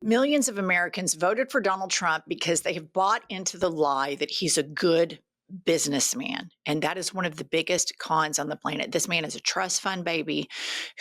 Millions of Americans voted for Donald Trump because they have bought into the lie that he's a good businessman. And that is one of the biggest cons on the planet. This man is a trust fund baby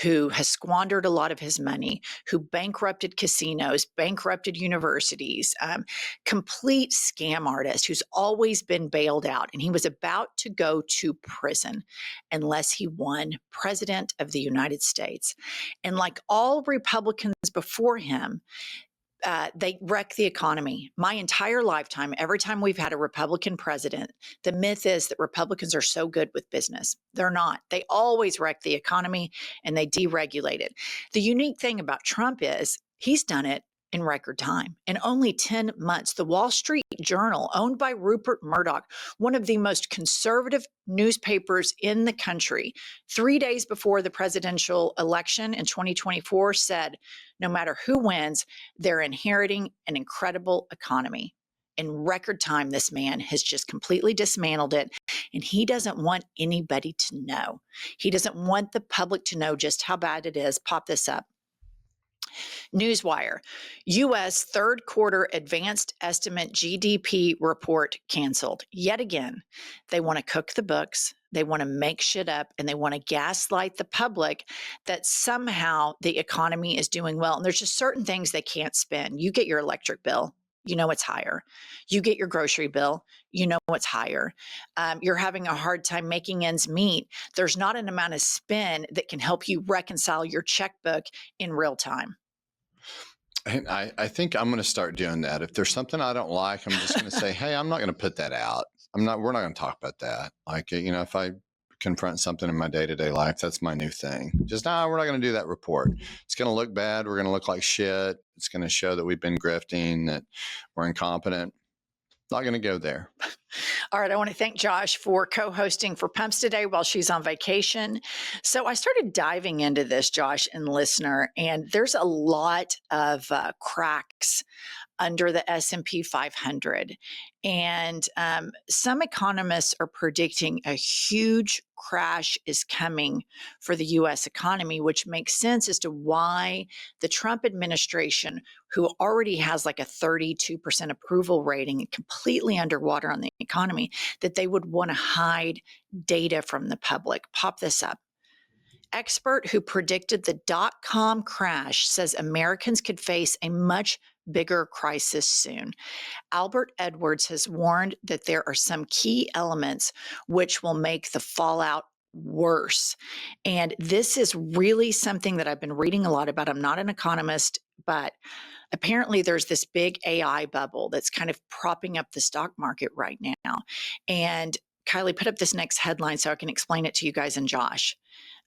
who has squandered a lot of his money, who bankrupted casinos, bankrupted universities, complete scam artist who's always been bailed out. And he was about to go to prison unless he won president of the United States. And like all Republicans before him, they wreck the economy. My entire lifetime, every time we've had a Republican president, the myth is that Republicans are so good with business. They're not. They always wreck the economy and they deregulate it. The unique thing about Trump is he's done it in record time. In only 10 months, the Wall Street Journal, owned by Rupert Murdoch, one of the most conservative newspapers in the country, 3 days before the presidential election in 2024, said, no matter who wins, they're inheriting an incredible economy. In record time, this man has just completely dismantled it, and he doesn't want anybody to know. He doesn't want the public to know just how bad it is. Pop this up. Newswire, U.S. third quarter advanced estimate GDP report canceled. Yet again, they want to cook the books, they want to make shit up, and they want to gaslight the public that somehow the economy is doing well. And there's just certain things they can't spend. You get your electric bill, you know it's higher. You get your grocery bill, you know it's higher. You're having a hard time making ends meet. There's not an amount of spend that can help you reconcile your checkbook in real time. And I think I'm going to start doing that. If there's something I don't like, I'm just going to say, hey, I'm not going to put that out. We're not going to talk about that. Like, if I confront something in my day-to-day life, that's my new thing. Just, we're not going to do that report. It's going to look bad. We're going to look like shit. It's going to show that we've been grifting, that we're incompetent. Not going to go there. All right. I want to thank Josh for co-hosting for Pumps today while she's on vacation. So I started diving into this, Josh and listener, and there's a lot of cracks under the S&P 500. And some economists are predicting a huge crash is coming for the U.S. economy, which makes sense as to why the Trump administration, who already has like a 32% approval rating, completely underwater on the economy, that they would want to hide data from the public. Pop this up. Expert who predicted the dot-com crash says Americans could face a much bigger crisis soon. Albert Edwards has warned that there are some key elements which will make the fallout worse. And this is really something that I've been reading a lot about. I'm not an economist, but apparently there's this big AI bubble that's kind of propping up the stock market right now. And Kylie, put up this next headline so I can explain it to you guys and Josh.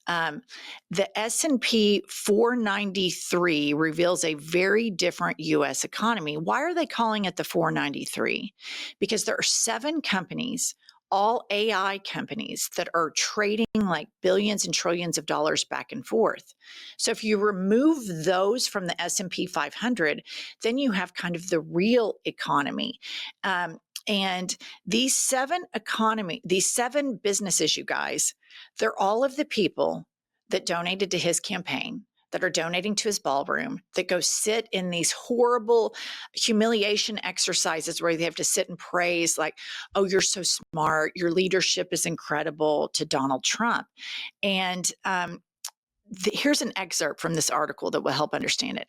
The S&P 493 reveals a very different U.S. economy. Why are they calling it the 493? Because there are 7 companies, all AI companies, that are trading like billions and trillions of dollars back and forth. So if you remove those from the S&P 500, then you have kind of the real economy. And these 7 businesses, you guys, they're all of the people that donated to his campaign, that are donating to his ballroom, that go sit in these horrible humiliation exercises where they have to sit and praise like, oh, you're so smart, your leadership is incredible, to Donald Trump. And here's an excerpt from this article that will help understand it.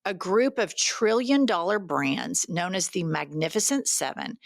A group of trillion-dollar brands known as the Magnificent Seven,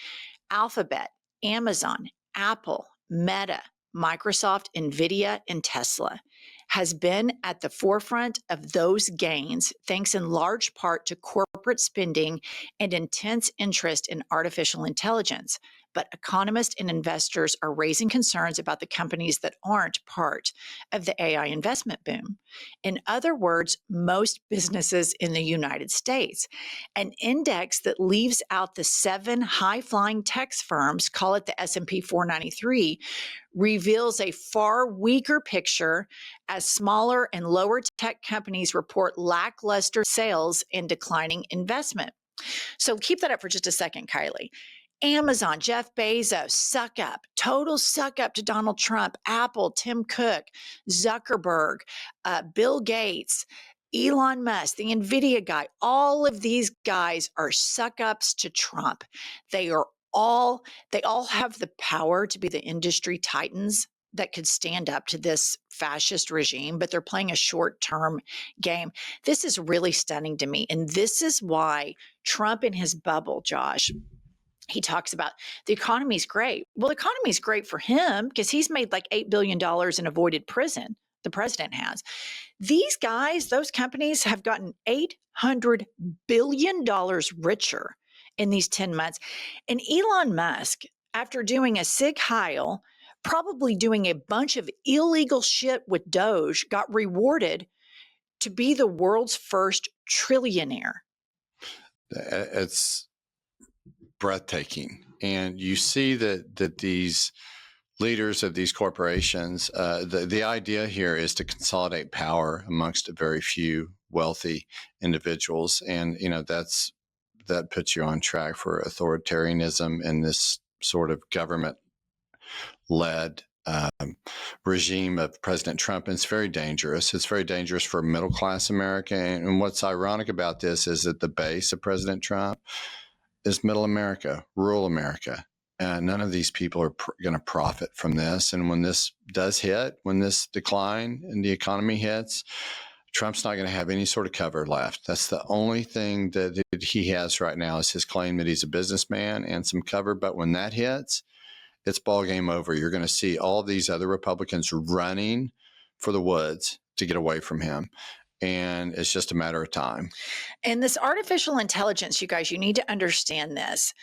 Alphabet, Amazon, Apple, Meta, Microsoft, NVIDIA, and Tesla, has been at the forefront of those gains thanks in large part to corporate spending and intense interest in artificial intelligence. But economists and investors are raising concerns about the companies that aren't part of the AI investment boom. In other words, most businesses in the United States. An index that leaves out the 7 high-flying tech firms, call it the S&P 493, reveals a far weaker picture as smaller and lower tech companies report lackluster sales and declining investment. So keep that up for just a second, Kylie. Amazon, Jeff Bezos, suck up, total suck up to Donald Trump, Apple, Tim Cook, Zuckerberg, Bill Gates. Elon Musk, the NVIDIA guy, all of these guys are suck ups to Trump. They are they all have the power to be the industry titans that could stand up to this fascist regime, but they're playing a short term game. This is really stunning to me. And this is why Trump in his bubble, Josh, he talks about the economy's great. Well, the economy's great for him because he's made like $8 billion in avoided prison. The president has. These guys, those companies have gotten $800 billion richer in these 10 months. And Elon Musk, after doing a Sig Heil, probably doing a bunch of illegal shit with Doge, got rewarded to be the world's first trillionaire. It's breathtaking. And you see that these leaders of these corporations, the idea here is to consolidate power amongst a very few wealthy individuals. And, that puts you on track for authoritarianism in this sort of government-led regime of President Trump. And it's very dangerous. It's very dangerous for middle-class America. And what's ironic about this is that the base of President Trump is middle America, rural America. And none of these people are going to profit from this. And when this does hit, when this decline in the economy hits, Trump's not going to have any sort of cover left. That's the only thing that he has right now is his claim that he's a businessman and some cover. But when that hits, it's ball game over. You're going to see all these other Republicans running for the woods to get away from him. And it's just a matter of time. And this artificial intelligence, you guys, you need to understand this.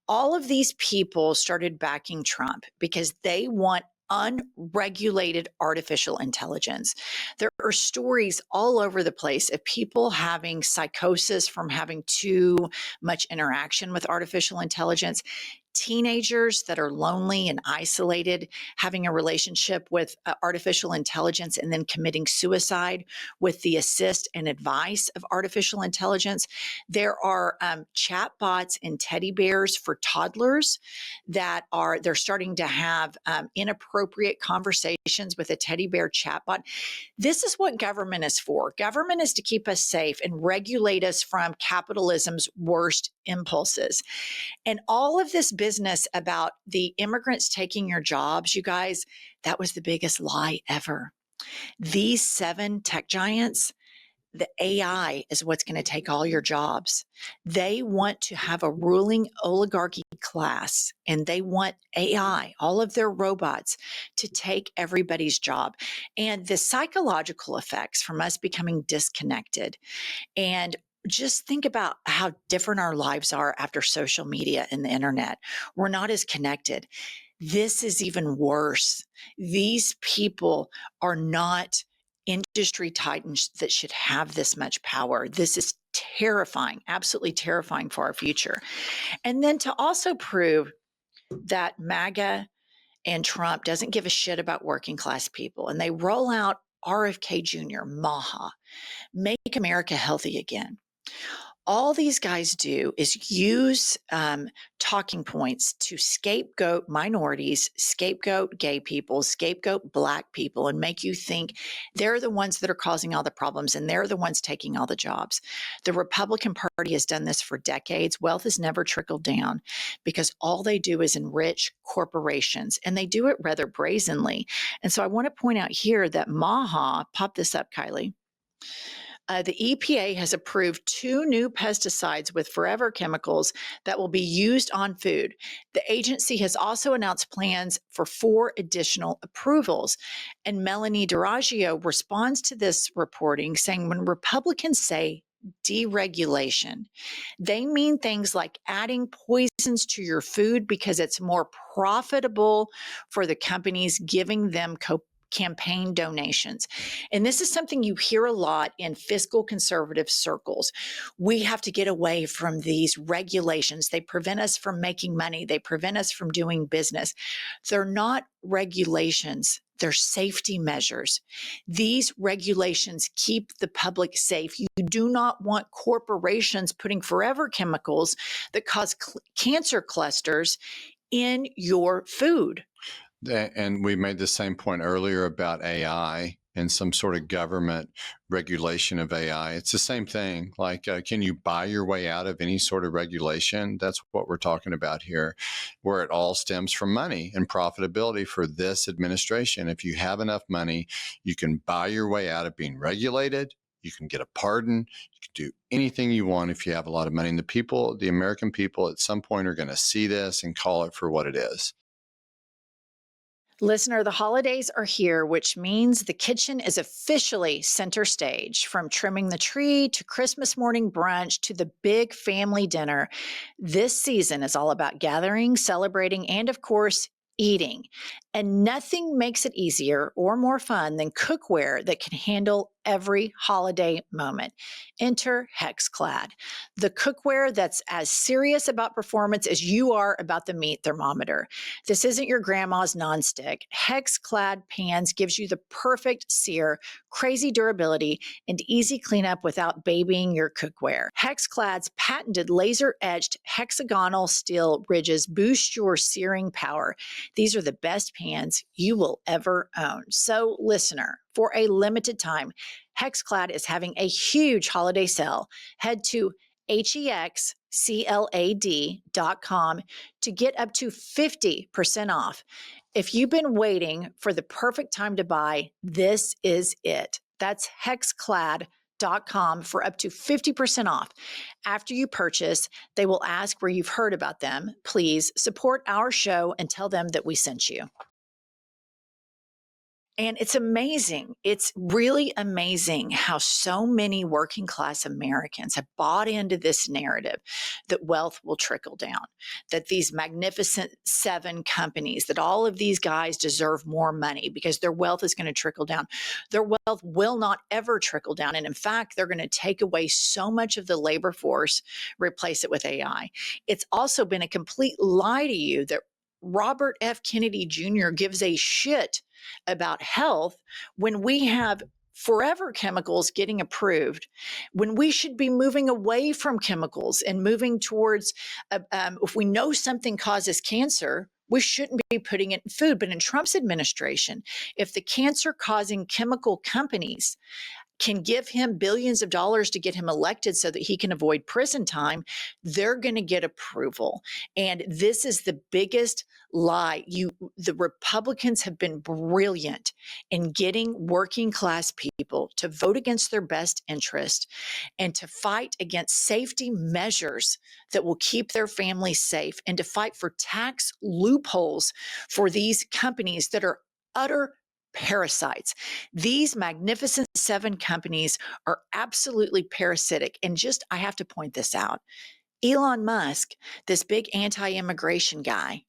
All of these people started backing Trump because they want unregulated artificial intelligence. There are stories all over the place of people having psychosis from having too much interaction with artificial intelligence. Teenagers that are lonely and isolated, having a relationship with artificial intelligence and then committing suicide with the assist and advice of artificial intelligence. There are chat bots and teddy bears for toddlers they're starting to have inappropriate conversations with a teddy bear chatbot. This is what government is for. Government is to keep us safe and regulate us from capitalism's worst impulses. And all of this business about the immigrants taking your jobs, you guys, that was the biggest lie ever. These 7 tech giants, the AI is what's going to take all your jobs. They want to have a ruling oligarchy class, and they want AI, all of their robots, to take everybody's job. And the psychological effects from us becoming disconnected, and just think about how different our lives are after social media and the internet. We're not as connected. This is even worse. These people are not industry titans that should have this much power. This is terrifying, absolutely terrifying for our future. And then to also prove that MAGA and Trump doesn't give a shit about working class people, and they roll out RFK Jr., MAHA, Make America Healthy Again. All these guys do is use talking points to scapegoat minorities, scapegoat gay people, scapegoat Black people, and make you think they're the ones that are causing all the problems and they're the ones taking all the jobs. The Republican Party has done this for decades. Wealth has never trickled down because all they do is enrich corporations, and they do it rather brazenly. And so I want to point out here that MAHA, pop this up, Kylie. The EPA has approved 2 new pesticides with forever chemicals that will be used on food. The agency has also announced plans for 4 additional approvals. And Melanie DiRaggio responds to this reporting saying when Republicans say deregulation, they mean things like adding poisons to your food because it's more profitable for the companies, giving them campaign donations. And this is something you hear a lot in fiscal conservative circles. We have to get away from these regulations. They prevent us from making money. They prevent us from doing business. They're not regulations. They're safety measures. These regulations keep the public safe. You do not want corporations putting forever chemicals that cause cancer clusters in your food. And we made the same point earlier about AI in some sort of government regulation of AI. It's the same thing. Like, can you buy your way out of any sort of regulation? That's what we're talking about here, where it all stems from money and profitability for this administration. If you have enough money, you can buy your way out of being regulated. You can get a pardon. You can do anything you want if you have a lot of money. And the people, the American people, at some point are going to see this and call it for what it is. Listener, the holidays are here, which means the kitchen is officially center stage. From trimming the tree to Christmas morning brunch to the big family dinner, this season is all about gathering, celebrating, and of course, eating. And nothing makes it easier or more fun than cookware that can handle every holiday moment. Enter HexClad, the cookware that's as serious about performance as you are about the meat thermometer. This isn't your grandma's nonstick. HexClad pans gives you the perfect sear, crazy durability, and easy cleanup without babying your cookware. HexClad's patented laser-etched hexagonal steel ridges boost your searing power. These are the best pans you will ever own. So, listener, for a limited time, HexClad is having a huge holiday sale. Head to HEXCLAD.com to get up to 50% off. If you've been waiting for the perfect time to buy, this is it. That's HEXCLAD.com for up to 50% off. After you purchase, they will ask where you've heard about them. Please support our show and tell them that we sent you. And it's amazing. It's really amazing how so many working class Americans have bought into this narrative that wealth will trickle down, that these magnificent 7 companies, that all of these guys deserve more money because their wealth is going to trickle down. Their wealth will not ever trickle down. And in fact, they're going to take away so much of the labor force, replace it with AI. It's also been a complete lie to you that Robert F. Kennedy Jr. gives a shit about health when we have forever chemicals getting approved, when we should be moving away from chemicals and moving towards, if we know something causes cancer, we shouldn't be putting it in food. But in Trump's administration, if the cancer-causing chemical companies can give him billions of dollars to get him elected so that he can avoid prison time, they're going to get approval. And this is the biggest lie. The Republicans have been brilliant in getting working class people to vote against their best interest and to fight against safety measures that will keep their families safe and to fight for tax loopholes for these companies that are utter parasites. These magnificent 7 companies are absolutely parasitic. And I have to point this out. Elon Musk, this big anti-immigration guy,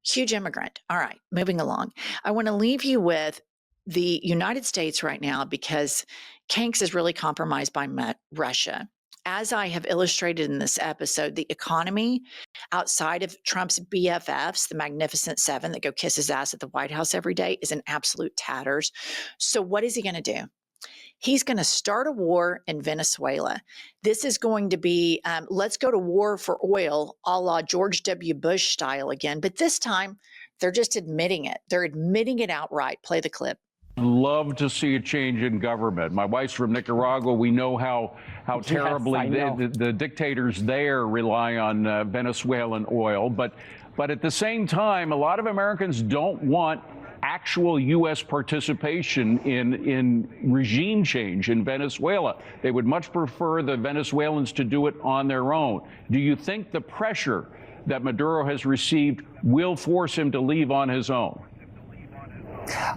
huge immigrant. All right, moving along. I want to leave you with the United States right now because Kanks is really compromised by Russia. As I have illustrated in this episode, the economy outside of Trump's BFFs, the Magnificent 7 that go kiss his ass at the White House every day, is in absolute tatters. So what is he going to do? He's going to start a war in Venezuela. This is going to be, let's go to war for oil, a la George W. Bush style again. But this time, they're just admitting it. They're admitting it outright. Play the clip. Love to see a change in government. My wife's from Nicaragua. We know how terribly the dictators there rely on Venezuelan oil. But at the same time, a lot of Americans don't want actual U.S. participation in regime change in Venezuela. They would much prefer the Venezuelans to do it on their own. Do you think the pressure that Maduro has received will force him to leave on his own?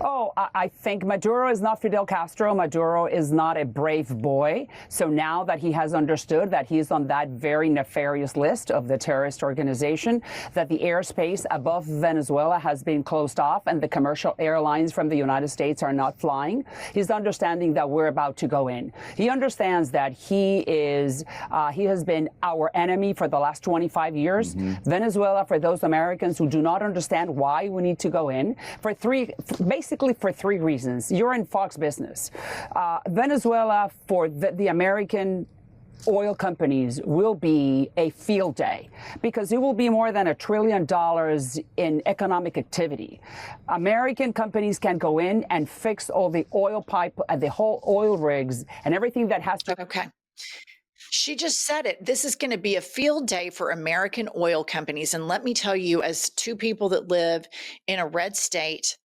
Oh, I think Maduro is not Fidel Castro. Maduro is not a brave boy. So now that he has understood that he's on that very nefarious list of the terrorist organization, that the airspace above Venezuela has been closed off and the commercial airlines from the United States are not flying, he's understanding that we're about to go in. He understands that he has been our enemy for the last 25 years. Venezuela, for those Americans who do not understand why we need to go in, basically for 3 reasons. You're in Fox business. Venezuela, for the American oil companies will be a field day because it will be more than $1 trillion in economic activity. American companies can go in and fix all the oil pipe, the whole oil rigs and everything that has to. Okay. She just said it. This is going to be a field day for American oil companies. And let me tell you, as two people that live in a red state,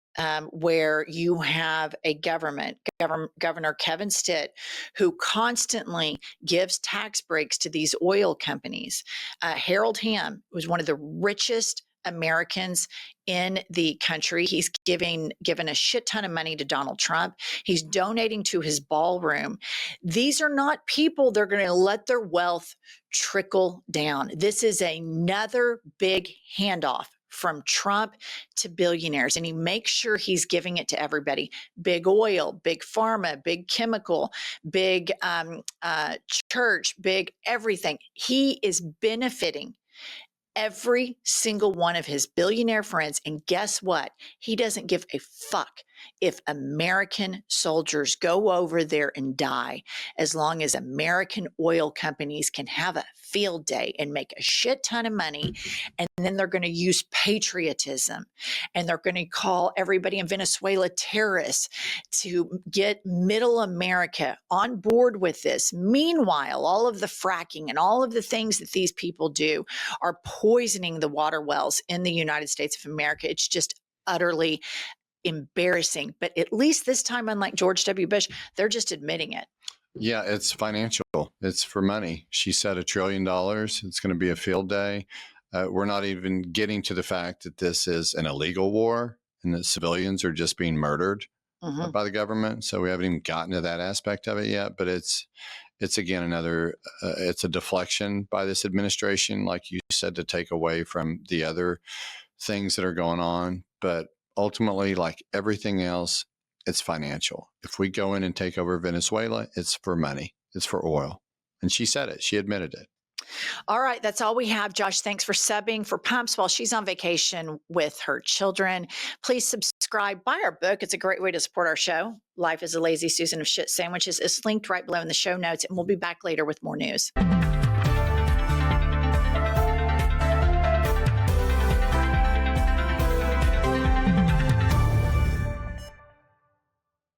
where you have a Governor Kevin Stitt, who constantly gives tax breaks to these oil companies. Harold Hamm was one of the richest Americans in the country. He's given a shit ton of money to Donald Trump. He's donating to his ballroom. These are not people that are going to let their wealth trickle down. This is another big handoff from Trump to billionaires, and he makes sure he's giving it to everybody. Big oil, big pharma, big chemical, big church, big everything. He is benefiting every single one of his billionaire friends. And guess what? He doesn't give a fuck if American soldiers go over there and die, as long as American oil companies can have a field day and make a shit ton of money. And then they're going to use patriotism, and they're going to call everybody in Venezuela terrorists to get middle America on board with this. Meanwhile, all of the fracking and all of the things that these people do are poisoning the water wells in the United States of America. It's just utterly embarrassing. But at least this time, unlike George W. Bush, they're just admitting it. Yeah, it's financial. It's for money. She said $1 trillion. It's going to be a field day. We're not even getting to the fact that this is an illegal war and that civilians are just being murdered by the government. So we haven't even gotten to that aspect of it yet. But it's again another. It's a deflection by this administration, like you said, to take away from the other things that are going on. But ultimately, like everything else, it's financial. If we go in and take over Venezuela, it's for money. It's for oil. And she said it. She admitted it. All right, that's all we have. Josh, thanks for subbing for Pumps while she's on vacation with her children. Please subscribe, buy our book. It's a great way to support our show. Life is a Lazy Susan of Shit Sandwiches is linked right below in the show notes, and we'll be back later with more news.